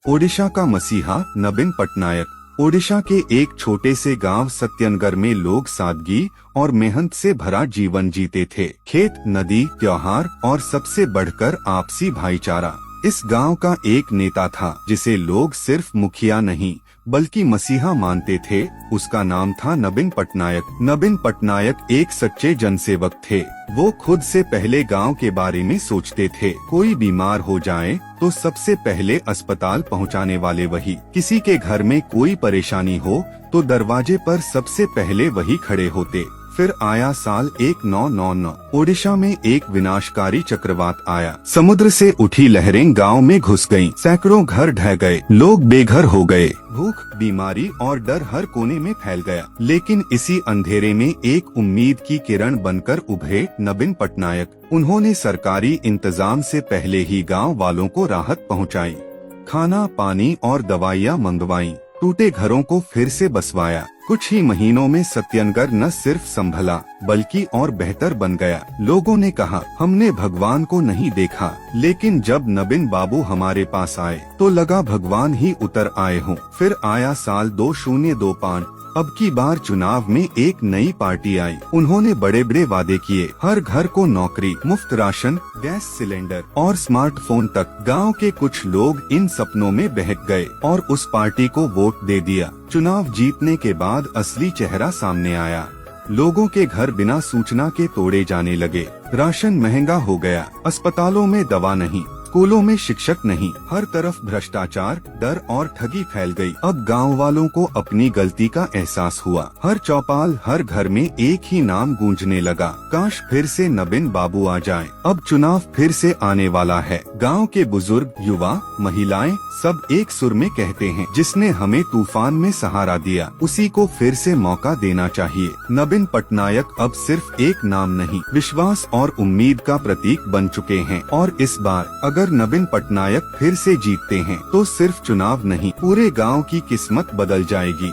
ओडिशा का मसीहा नवीन पटनायक। ओडिशा के एक छोटे से गांव सत्यनगर में लोग सादगी और मेहनत से भरा जीवन जीते थे। खेत, नदी, त्योहार और सबसे बढ़कर आपसी भाईचारा। इस गांव का एक नेता था जिसे लोग सिर्फ मुखिया नहीं बल्कि मसीहा मानते थे। उसका नाम था नवीन पटनायक। नवीन पटनायक एक सच्चे जनसेवक थे। वो खुद से पहले गांव के बारे में सोचते थे। कोई बीमार हो जाए तो सबसे पहले अस्पताल पहुंचाने वाले वही। किसी के घर में कोई परेशानी हो तो दरवाजे पर सबसे पहले वही खड़े होते। फिर आया साल 1999। ओडिशा में एक विनाशकारी चक्रवात आया। समुद्र से उठी लहरें गांव में घुस गईं। सैकड़ों घर ढह गए, लोग बेघर हो गए। भूख, बीमारी और डर हर कोने में फैल गया। लेकिन इसी अंधेरे में एक उम्मीद की किरण बनकर उभरे नवीन पटनायक। उन्होंने सरकारी इंतजाम से पहले ही गांव वालों को राहत पहुंचाई। खाना, पानी और दवाइयां मंगवाई। टूटे घरों को फिर से बसवाया। कुछ ही महीनों में सत्यनगर न सिर्फ संभला बल्कि और बेहतर बन गया। लोगों ने कहा, हमने भगवान को नहीं देखा, लेकिन जब नवीन बाबू हमारे पास आए तो लगा भगवान ही उतर आए हों। फिर आया साल 2025। अब की बार चुनाव में एक नई पार्टी आई। उन्होंने बड़े बड़े वादे किए। हर घर को नौकरी, मुफ्त राशन, गैस सिलेंडर और स्मार्टफोन तक। गांव के कुछ लोग इन सपनों में बहक गए और उस पार्टी को वोट दे दिया। चुनाव जीतने के बाद असली चेहरा सामने आया। लोगों के घर बिना सूचना के तोड़े जाने लगे। राशन महंगा हो गया। अस्पतालों में दवा नहीं, स्कूलों में शिक्षक नहीं। हर तरफ भ्रष्टाचार, डर और ठगी फैल गई। अब गांव वालों को अपनी गलती का एहसास हुआ। हर चौपाल, हर घर में एक ही नाम गूंजने लगा, काश फिर से नवीन बाबू आ जाएं। अब चुनाव फिर से आने वाला है। गांव के बुजुर्ग, युवा, महिलाएं सब एक सुर में कहते हैं, जिसने हमें तूफान में सहारा दिया उसी को फिर से मौका देना चाहिए। नवीन पटनायक अब सिर्फ एक नाम नहीं, विश्वास और उम्मीद का प्रतीक बन चुके हैं। और इस बार अगर नवीन पटनायक फिर से जीतते हैं तो सिर्फ चुनाव नहीं, पूरे गांव की किस्मत बदल जाएगी।